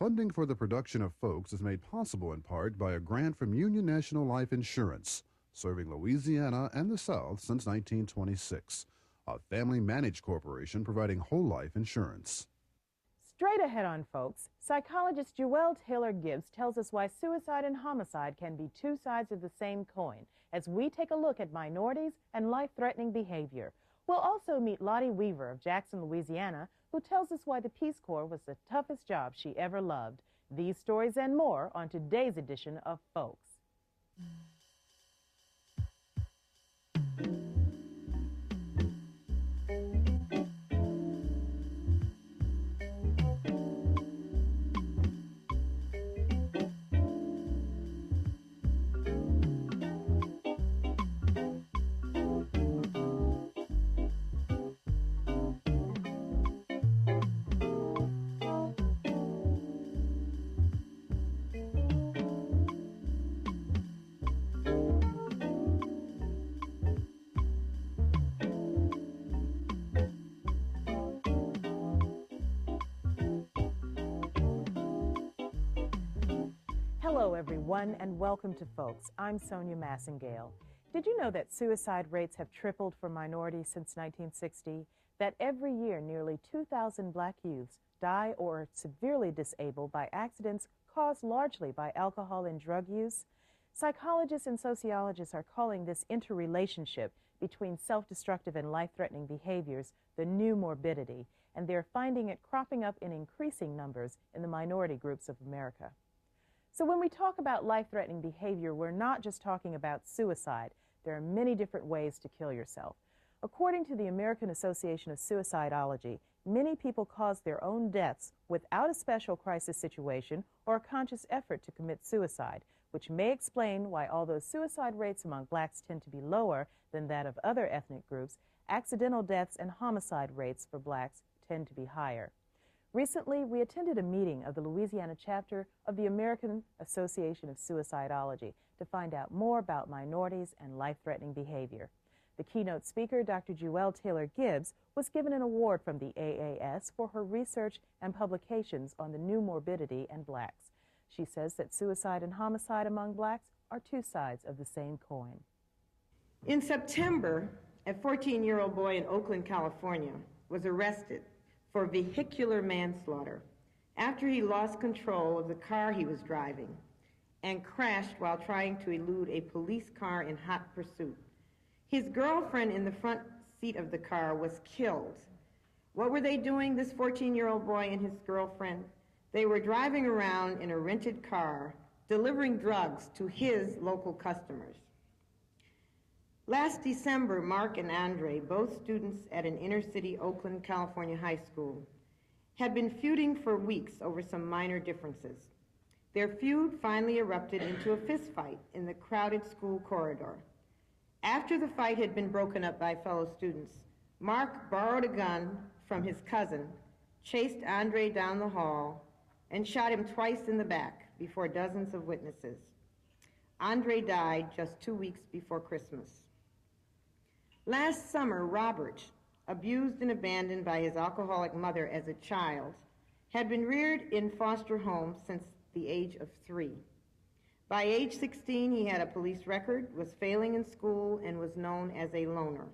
Funding for the production of Folks is made possible in part by a grant from Union National Life Insurance, serving Louisiana and the South since 1926. A family-managed corporation providing whole life insurance. Straight ahead on Folks, psychologist Jewelle Taylor-Gibbs tells us why suicide and homicide can be two sides of the same coin as we take a look at minorities and life-threatening behavior. We'll also meet Lottie Weaver of Jackson, Louisiana, who tells us why the Peace Corps was the toughest job she ever loved. These stories and more on today's edition of Folks. Hello everyone and welcome to Folks. I'm Sonya Masingale. Did you know that suicide rates have tripled for minorities since 1960? That every year nearly 2,000 black youths die or are severely disabled by accidents caused largely by alcohol and drug use? Psychologists and sociologists are calling this interrelationship between self-destructive and life-threatening behaviors the new morbidity, and they're finding it cropping up in increasing numbers in the minority groups of America. So when we talk about life-threatening behavior, we're not just talking about suicide. There are many different ways to kill yourself. According to the American Association of Suicidology, many people cause their own deaths without a special crisis situation or a conscious effort to commit suicide, which may explain why although suicide rates among blacks tend to be lower than that of other ethnic groups, accidental deaths and homicide rates for blacks tend to be higher. Recently, we attended a meeting of the Louisiana chapter of the American Association of Suicidology to find out more about minorities and life-threatening behavior. The keynote speaker, Dr. Jewelle Taylor-Gibbs, was given an award from the AAS for her research and publications on the new morbidity in blacks. She says that suicide and homicide among blacks are two sides of the same coin. In September, a 14-year-old boy in Oakland, California, was arrested for vehicular manslaughter after he lost control of the car he was driving and crashed while trying to elude a police car in hot pursuit. His girlfriend in the front seat of the car was killed. What were they doing, this 14-year-old boy and his girlfriend? They were driving around in a rented car, delivering drugs to his local customers. Last December, Mark and Andre, both students at an inner-city Oakland, California high school, had been feuding for weeks over some minor differences. Their feud finally erupted into a fistfight in the crowded school corridor. After the fight had been broken up by fellow students, Mark borrowed a gun from his cousin, chased Andre down the hall, and shot him twice in the back before dozens of witnesses. Andre died just 2 weeks before Christmas. Last summer, Robert, abused and abandoned by his alcoholic mother as a child, had been reared in foster homes since the age of 3. By age 16, he had a police record, was failing in school, and was known as a loner.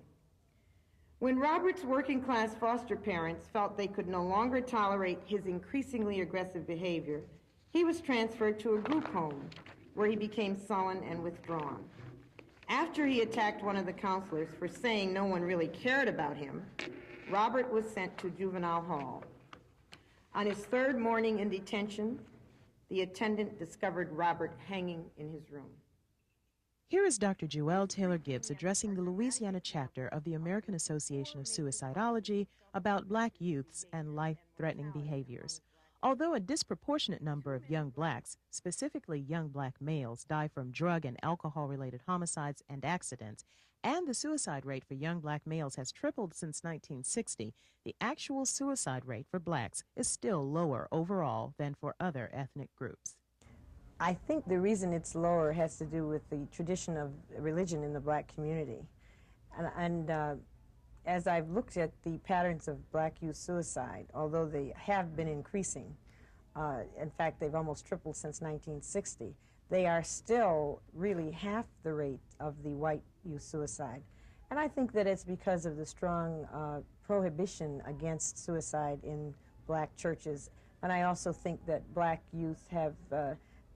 When Robert's working-class foster parents felt they could no longer tolerate his increasingly aggressive behavior, he was transferred to a group home where he became sullen and withdrawn. After he attacked one of the counselors for saying no one really cared about him, Robert was sent to juvenile hall. On his third morning in detention, the attendant discovered Robert hanging in his room. Here is Dr. Jewelle Taylor-Gibbs addressing the Louisiana chapter of the American Association of Suicidology about black youths and life-threatening behaviors. Although a disproportionate number of young blacks, specifically young black males, die from drug and alcohol-related homicides and accidents, and the suicide rate for young black males has tripled since 1960, the actual suicide rate for blacks is still lower overall than for other ethnic groups. I think the reason it's lower has to do with the tradition of religion in the black community. As I've looked at the patterns of black youth suicide, although they have been increasing, In fact, they've almost tripled since 1960. They are still really half the rate of the white youth suicide. And I think that it's because of the strong prohibition against suicide in black churches. And I also think that black youth have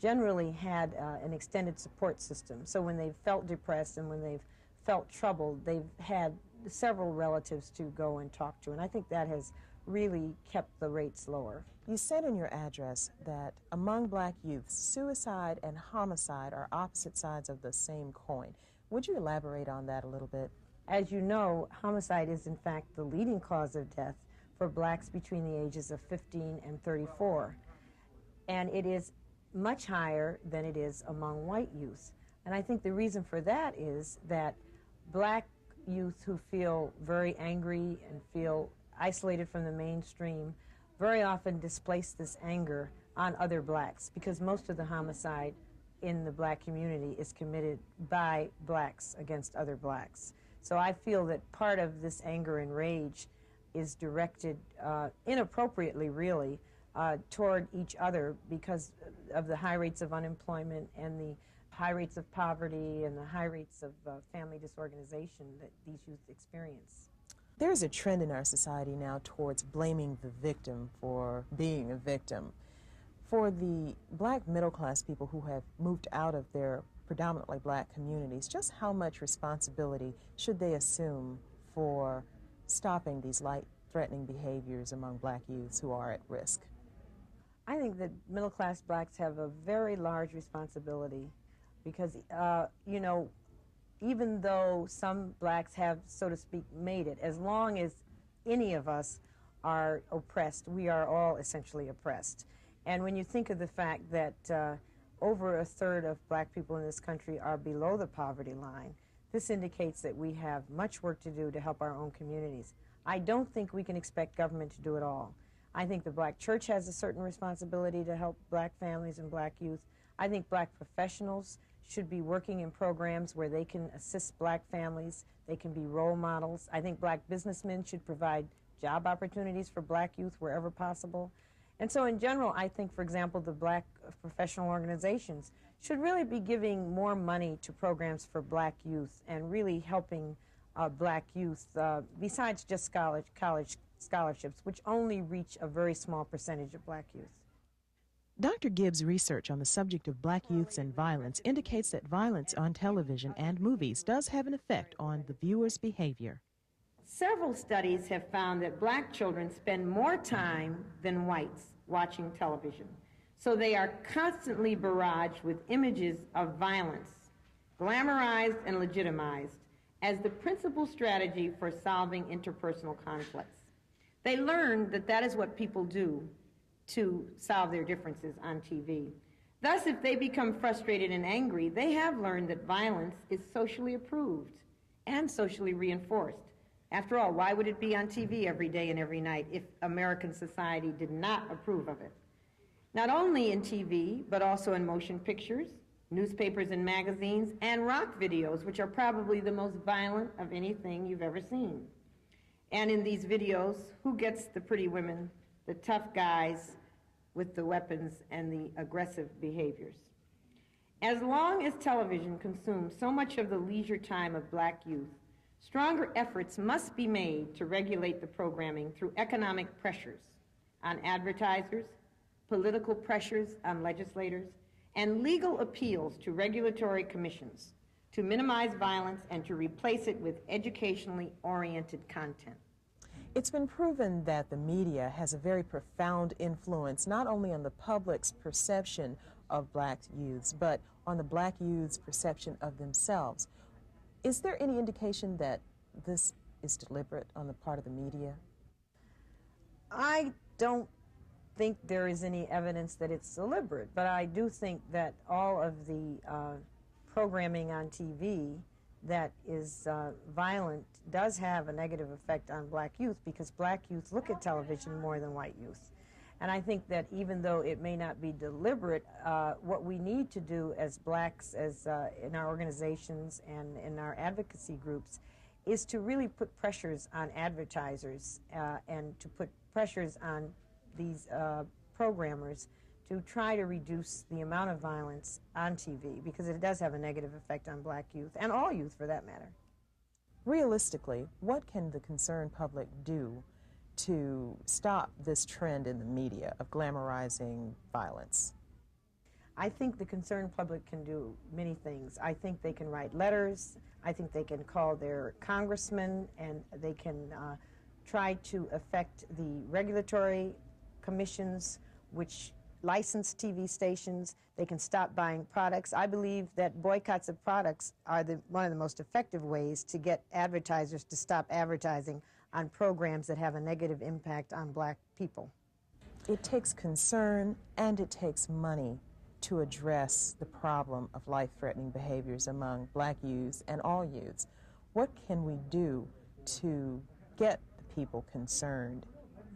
generally had an extended support system. So when they've felt depressed and when they've felt troubled, they've had several relatives to go and talk to. And I think that has really kept the rates lower. You said in your address that among black youth, suicide and homicide are opposite sides of the same coin. Would you elaborate on that a little bit? As you know, homicide is in fact the leading cause of death for blacks between the ages of 15 and 34. And it is much higher than it is among white youth. And I think the reason for that is that black youth who feel very angry and feel isolated from the mainstream very often displace this anger on other blacks, because most of the homicide in the black community is committed by blacks against other blacks. So I feel that part of this anger and rage is directed inappropriately, really, toward each other because of the high rates of unemployment and the high rates of poverty and the high rates of family disorganization that these youth experience. There's a trend in our society now towards blaming the victim for being a victim. For the black middle-class people who have moved out of their predominantly black communities, just how much responsibility should they assume for stopping these life-threatening behaviors among black youths who are at risk? I think that middle-class blacks have a very large responsibility because, you know, even though some blacks have, so to speak, made it, as long as any of us are oppressed, we are all essentially oppressed. And when you think of the fact that over a third of black people in this country are below the poverty line, this indicates that we have much work to do to help our own communities. I don't think we can expect government to do it all. I think the black church has a certain responsibility to help black families and black youth. I think black professionals should be working in programs where they can assist black families, they can be role models. I think black businessmen should provide job opportunities for black youth wherever possible. And so in general, I think, for example, the black professional organizations should really be giving more money to programs for black youth and really helping black youth, besides just college scholarships, which only reach a very small percentage of black youth. Dr. Gibbs' research on the subject of black youths and violence indicates that violence on television and movies does have an effect on the viewer's behavior. Several studies have found that black children spend more time than whites watching television. So they are constantly barraged with images of violence, glamorized and legitimized, as the principal strategy for solving interpersonal conflicts. They learn that that is what people do to solve their differences on TV. Thus, if they become frustrated and angry, they have learned that violence is socially approved and socially reinforced. After all, why would it be on TV every day and every night if American society did not approve of it? Not only in TV, but also in motion pictures, newspapers and magazines, and rock videos, which are probably the most violent of anything you've ever seen. And in these videos, who gets the pretty women, the tough guys with the weapons and the aggressive behaviors? As long as television consumes so much of the leisure time of black youth, stronger efforts must be made to regulate the programming through economic pressures on advertisers, political pressures on legislators, and legal appeals to regulatory commissions to minimize violence and to replace it with educationally oriented content. It's been proven that the media has a very profound influence not only on the public's perception of black youths, but on the black youths' perception of themselves. Is there any indication that this is deliberate on the part of the media? I don't think there is any evidence that it's deliberate, but I do think that all of the programming on TV that is violent does have a negative effect on black youth, because black youth look at television more than white youth. And I think that even though it may not be deliberate, what we need to do as blacks, as in our organizations and in our advocacy groups, is to really put pressures on advertisers and to put pressures on these programmers to try to reduce the amount of violence on TV, because it does have a negative effect on black youth, and all youth for that matter. Realistically, what can the concerned public do to stop this trend in the media of glamorizing violence? I think the concerned public can do many things. I think they can write letters. I think they can call their congressmen, and they can try to affect the regulatory commissions which license TV stations. They can stop buying products. I believe that boycotts of products are one of the most effective ways to get advertisers to stop advertising on programs that have a negative impact on black people. It takes concern and it takes money to address the problem of life-threatening behaviors among black youths and all youths. What can we do to get the people concerned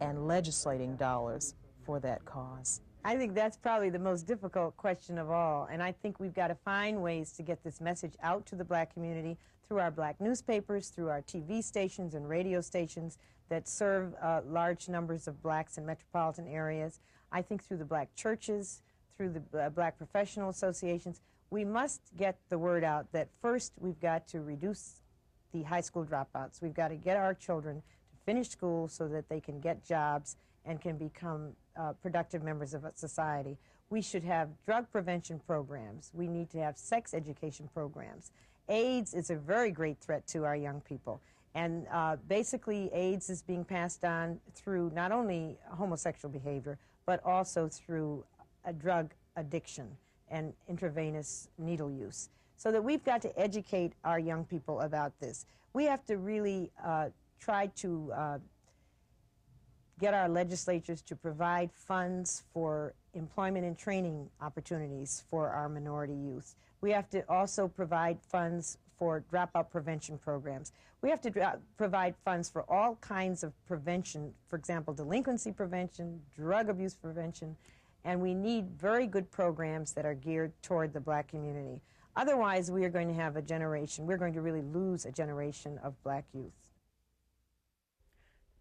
and legislating dollars for that cause? I think that's probably the most difficult question of all, and I think we've got to find ways to get this message out to the black community through our black newspapers, through our TV stations and radio stations that serve large numbers of blacks in metropolitan areas. I think through the black churches, through the black professional associations. We must get the word out that first we've got to reduce the high school dropouts. We've got to get our children to finish school so that they can get jobs and can become productive members of society. We should have drug prevention programs. We need to have sex education programs. AIDS is a very great threat to our young people. And basically, AIDS is being passed on through not only homosexual behavior, but also through a drug addiction and intravenous needle use. So that we've got to educate our young people about this. We have to really try to get our legislatures to provide funds for employment and training opportunities for our minority youth. We have to also provide funds for dropout prevention programs. We have to provide funds for all kinds of prevention, for example, delinquency prevention, drug abuse prevention, and we need very good programs that are geared toward the black community. Otherwise, we are going to have a generation, we're going to really lose a generation of black youth.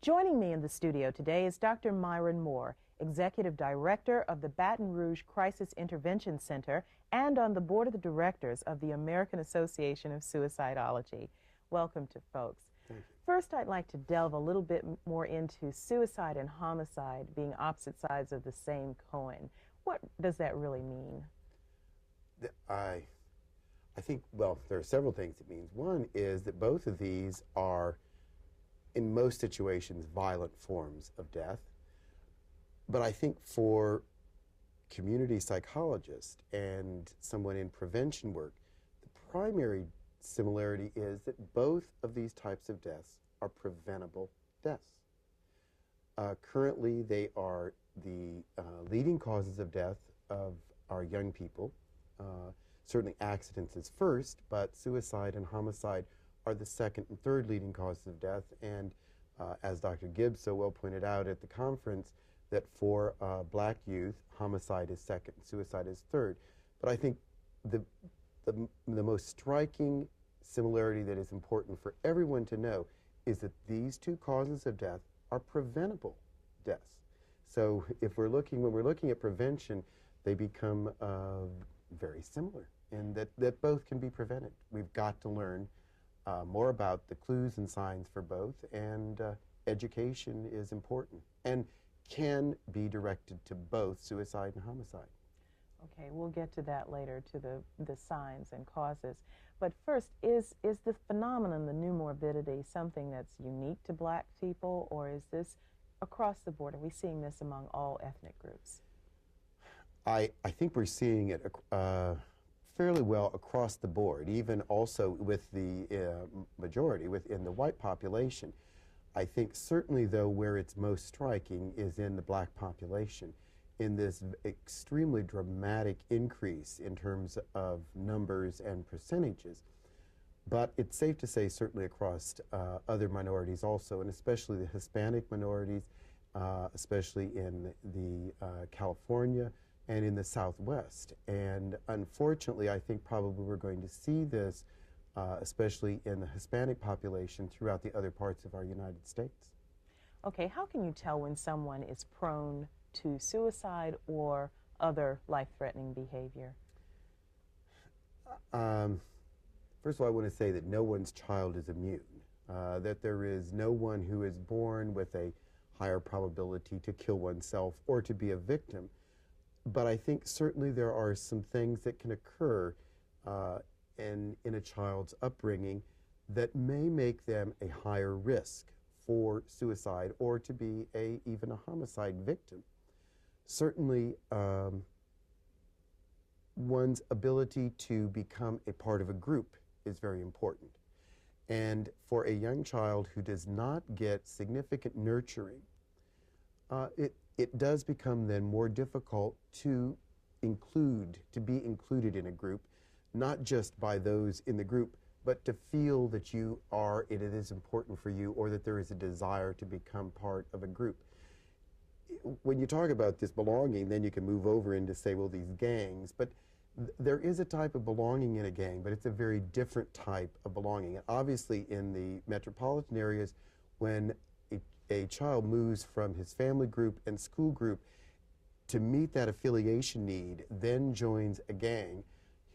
Joining me in the studio today is Dr. Myron Moore, Executive Director of the Baton Rouge Crisis Intervention Center and on the Board of Directors of the American Association of Suicidology. Welcome to Folks. Thank you. First, I'd like to delve a little bit more into suicide and homicide being opposite sides of the same coin. What does that really mean? I think, well, there are several things it means. One is that both of these are, in most situations, violent forms of death. But I think for community psychologists and someone in prevention work, the primary similarity is that both of these types of deaths are preventable deaths. Currently, they are the leading causes of death of our young people. Certainly accidents is first, but suicide and homicide are the second and third leading causes of death. And as Dr. Gibbs so well pointed out at the conference, that for black youth, homicide is second, suicide is third. But I think the most striking similarity that is important for everyone to know is that these two causes of death are preventable deaths. So if when we're looking at prevention, they become very similar in that both can be prevented. We've got to learn more about the clues and signs for both, and education is important and can be directed to both suicide and homicide. Okay, we'll get to that later, to the signs and causes. But first, is the phenomenon, the new morbidity, something that's unique to black people, or is this across the board? Are we seeing this among all ethnic groups? I think we're seeing it fairly well across the board, even also with the majority within the white population. I think certainly, though, where it's most striking is in the black population, in this extremely dramatic increase in terms of numbers and percentages. But it's safe to say certainly across other minorities also, and especially the Hispanic minorities, especially in the California and in the Southwest. And unfortunately, I think probably we're going to see this especially in the Hispanic population throughout the other parts of our United States. Okay, how can you tell when someone is prone to suicide or other life-threatening behavior? First of all, I want to say that no one's child is immune, that there is no one who is born with a higher probability to kill oneself or to be a victim. But I think certainly there are some things that can occur in a child's upbringing that may make them a higher risk for suicide or to be even a homicide victim. Certainly, one's ability to become a part of a group is very important. And for a young child who does not get significant nurturing, it does become then more difficult to be included in a group, not just by those in the group, but to feel that it is important for you, or that there is a desire to become part of a group. When you talk about this belonging, then you can move over into, say, well, these gangs, but there is a type of belonging in a gang, but it's a very different type of belonging. And obviously in the metropolitan areas, when a child moves from his family group and school group to meet that affiliation need, then joins a gang,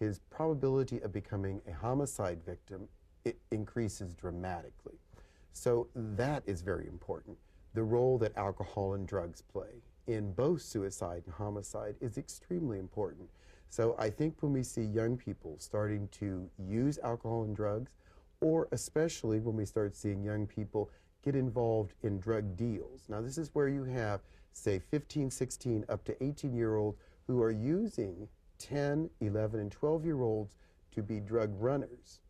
his probability of becoming a homicide victim, it increases dramatically. So that is very important. The role that alcohol and drugs play in both suicide and homicide is extremely important. So I think when we see young people starting to use alcohol and drugs, or especially when we start seeing young people get involved in drug deals. Now this is where you have, say, 15, 16, up to 18-year-olds who are using 10, 11, and 12-year-olds to be drug runners.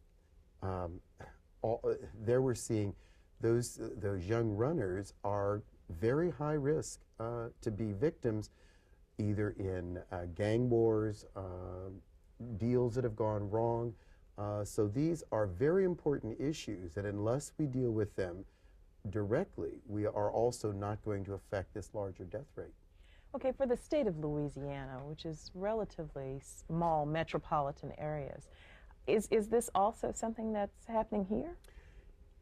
There we're seeing those young runners are very high risk to be victims, either in gang wars, deals that have gone wrong. So these are very important issues that unless we deal with them directly, we are also not going to affect this larger death rate. Okay, for the state of Louisiana, which is relatively small metropolitan areas, is this also something that's happening here?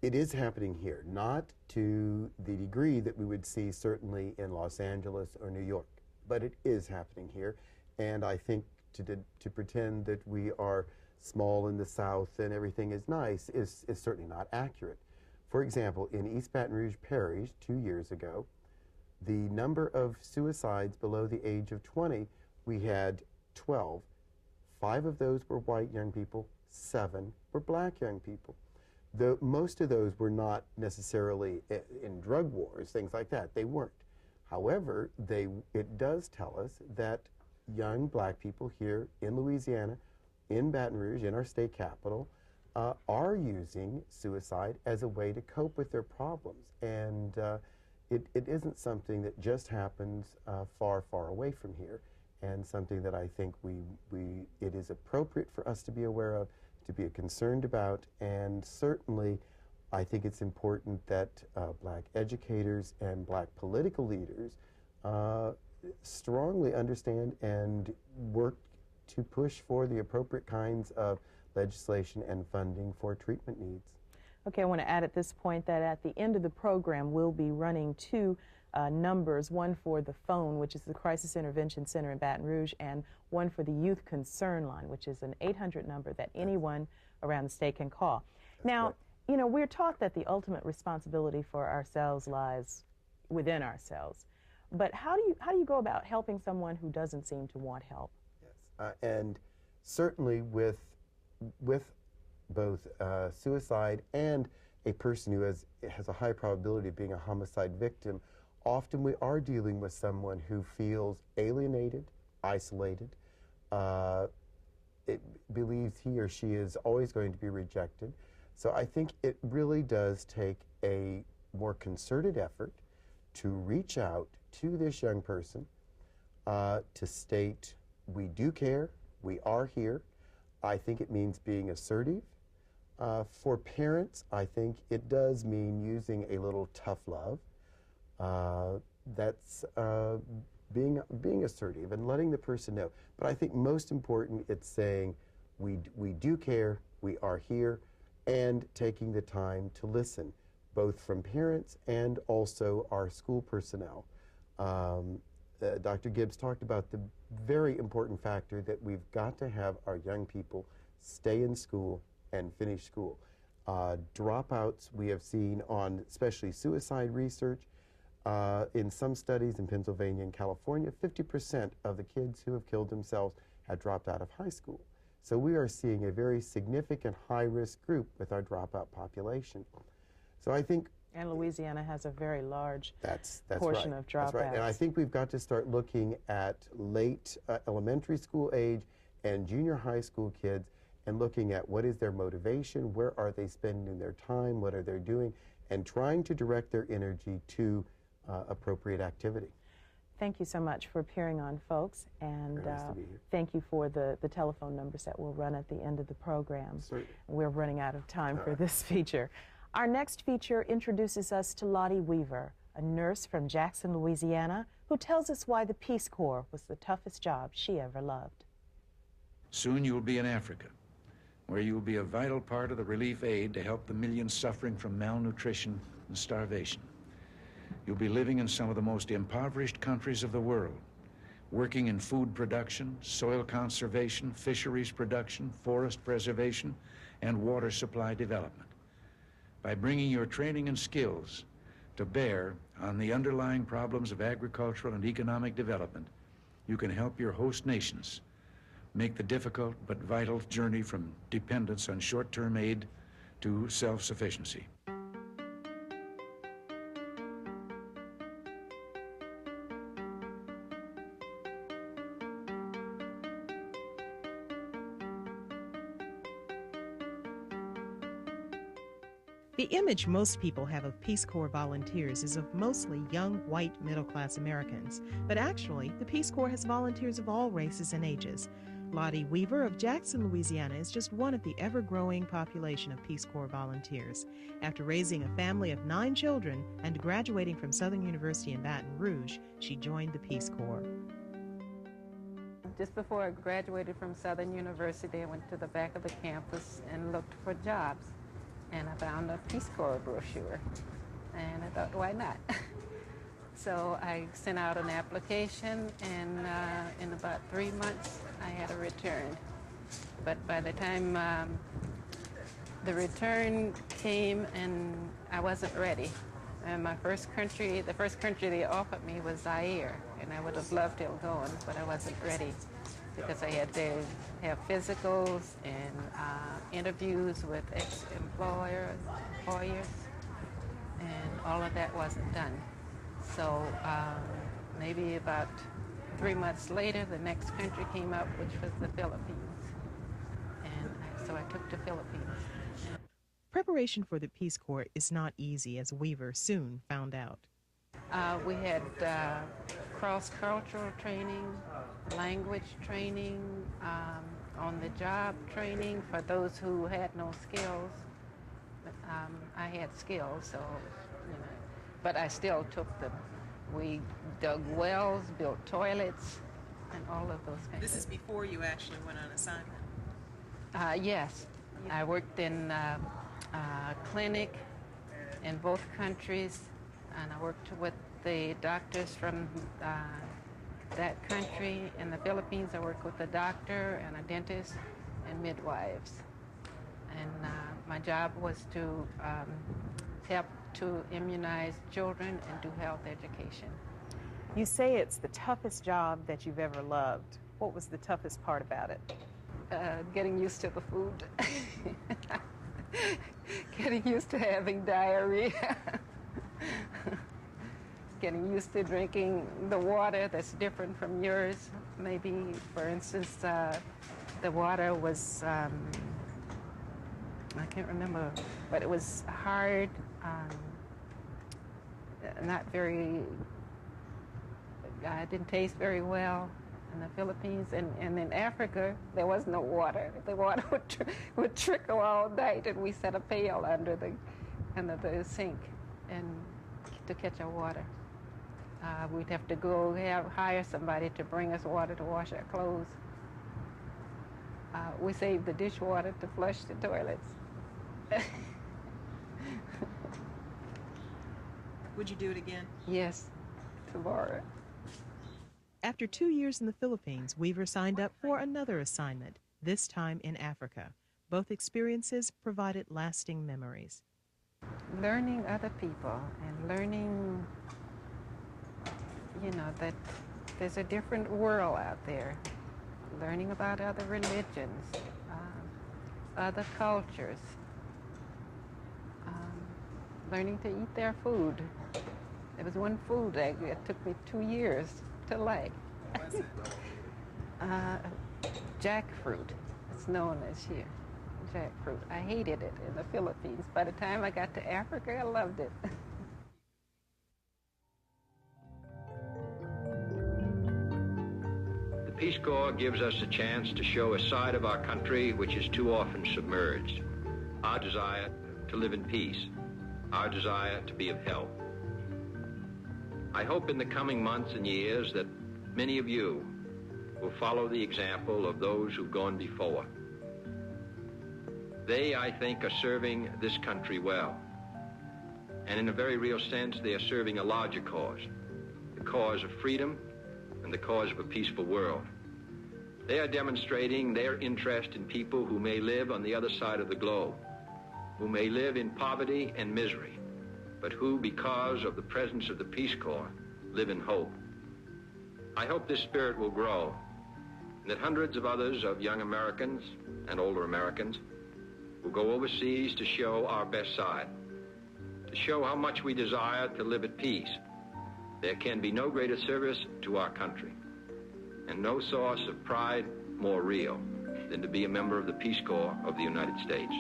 It is happening here, not to the degree that we would see certainly in Los Angeles or New York, but it is happening here. And I think to pretend that we are small in the South and everything is nice is certainly not accurate. For example, in East Baton Rouge Parish 2 years ago, the number of suicides below the age of 20, we had 12. 5 of those were white young people, 7 were black young people. Most of those were not necessarily in drug wars, things like that. They weren't. However, it does tell us that young black people here in Louisiana, in Baton Rouge, in our state capital, are using suicide as a way to cope with their problems. And it isn't something that just happens far, far away from here, and something that I think it is appropriate for us to be aware of, to be concerned about. And certainly I think it's important that black educators and black political leaders strongly understand and work to push for the appropriate kinds of legislation and funding for treatment needs. Okay, I want to add at this point that at the end of the program we'll be running 2 numbers, one for the phone, which is the Crisis Intervention Center in Baton Rouge, and one for the Youth Concern Line, which is an 800 number that anyone around the state can call. Now, you know, we're taught that the ultimate responsibility for ourselves lies within ourselves. But how do you go about helping someone who doesn't seem to want help? Yes, and certainly with both suicide and a person who has a high probability of being a homicide victim, often we are dealing with someone who feels alienated, isolated, it believes he or she is always going to be rejected. So I think it really does take a more concerted effort to reach out to this young person, to state, we do care, we are here. I think it means being assertive. For parents, I think it does mean using a little tough love. That's being assertive and letting the person know. But I think most important, it's saying we do care, we are here, and taking the time to listen. both from parents and also our school personnel. Dr. Gibbs talked about the very important factor that we've got to have our young people stay in school and finish school. Dropouts we have seen on especially suicide research. In some studies in Pennsylvania and California, 50% of the kids who have killed themselves had dropped out of high school. So we are seeing a very significant high-risk group with our dropout population. So I think... And Louisiana has a very large that's portion right. of dropouts. That's right. And I think we've got to start looking at late elementary school age and junior high school kids and looking at what is their motivation, where are they spending their time, what are they doing, and trying to direct their energy to appropriate activity. Thank you so much for appearing on, folks, and Nice to be here. thank you for the telephone numbers that will run at the end of the program. Certainly. We're running out of time for right. this feature. Our next feature introduces us to Lottie Weaver, a nurse from Jackson, Louisiana, who tells us why the Peace Corps was the toughest job she ever loved. Soon you will be in Africa, where you will be a vital part of the relief aid to help the millions suffering from malnutrition and starvation. You'll be living in some of the most impoverished countries of the world, working in food production, soil conservation, fisheries production, forest preservation, and water supply development. By bringing your training and skills to bear on the underlying problems of agricultural and economic development, you can help your host nations make the difficult but vital journey from dependence on short-term aid to self-sufficiency. The image most people have of Peace Corps volunteers is of mostly young, white, middle-class Americans. But actually, the Peace Corps has volunteers of all races and ages. Lottie Weaver of Jackson, Louisiana is just one of the ever-growing population of Peace Corps volunteers. After raising a family of 9 children and graduating from Southern University in Baton Rouge, she joined the Peace Corps. Just before I graduated from Southern University, I went to the back of the campus and looked for jobs. And I found a Peace Corps brochure, and I thought, why not? So I sent out an application, and in about 3 months, I had a return. But by the time the return came, and I wasn't ready. And the first country they offered me was Zaire, and I would have loved to have gone, but I wasn't ready, because I had to have physicals and interviews with ex-employers, and all of that wasn't done. So maybe about 3 months later, the next country came up, which was the Philippines. And so I took the Philippines. Preparation for the Peace Corps is not easy, as Weaver soon found out. We had cross-cultural training, language training, on-the-job training for those who had no skills. I had skills, so, you know, but I still took them. We dug wells, built toilets, and all of those kinds of things. This is before you actually went on assignment? Yes. I worked in a clinic in both countries, and I worked with the doctors from that country. In the Philippines, I worked with a doctor and a dentist and midwives. And my job was to help to immunize children and do health education. You say it's the toughest job that you've ever loved. What was the toughest part about it? Getting used to the food. Getting used to having diarrhea. Getting used to drinking the water that's different from yours. Maybe, for instance, the water was, I can't remember, but it was hard, not very, it didn't taste very well in the Philippines. And in Africa, there was no water. The water would trickle all night, and we set a pail under the sink and to catch our water. We'd have to go hire somebody to bring us water to wash our clothes. We saved the dishwater to flush the toilets. Would you do it again? Yes, tomorrow. After 2 years in the Philippines, Weaver signed up for another assignment, this time in Africa. Both experiences provided lasting memories. Learning other people and learning, that there's a different world out there. Learning about other religions, other cultures. Learning to eat their food. There was one food that it took me 2 years to like. What's it? Jackfruit. It's known as here. Jackfruit. I hated it in the Philippines. By the time I got to Africa, I loved it. The Peace Corps gives us a chance to show a side of our country which is too often submerged. Our desire to live in peace. Our desire to be of help. I hope in the coming months and years that many of you will follow the example of those who've gone before. They, I think, are serving this country well. And in a very real sense, they are serving a larger cause, the cause of freedom and the cause of a peaceful world. They are demonstrating their interest in people who may live on the other side of the globe, who may live in poverty and misery, but who, because of the presence of the Peace Corps, live in hope. I hope this spirit will grow, and that hundreds of others of young Americans and older Americans will go overseas to show our best side, to show how much we desire to live at peace. There can be no greater service to our country, and no source of pride more real than to be a member of the Peace Corps of the United States.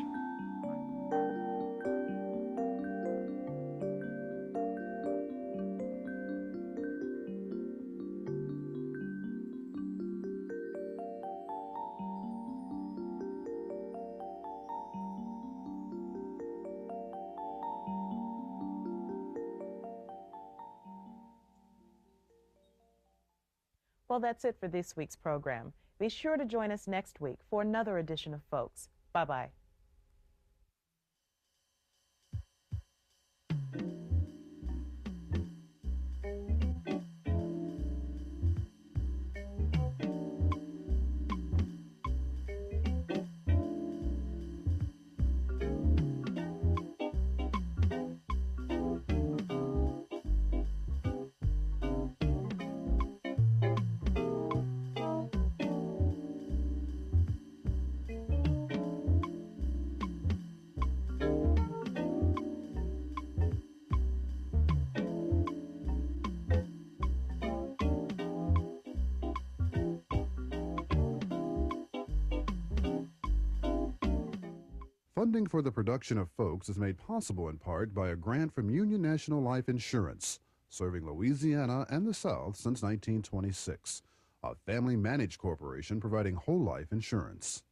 Well, that's it for this week's program. Be sure to join us next week for another edition of Folks. Bye-bye. Funding for the production of Folks is made possible in part by a grant from Union National Life Insurance, serving Louisiana and the South since 1926, a family-managed corporation providing whole life insurance.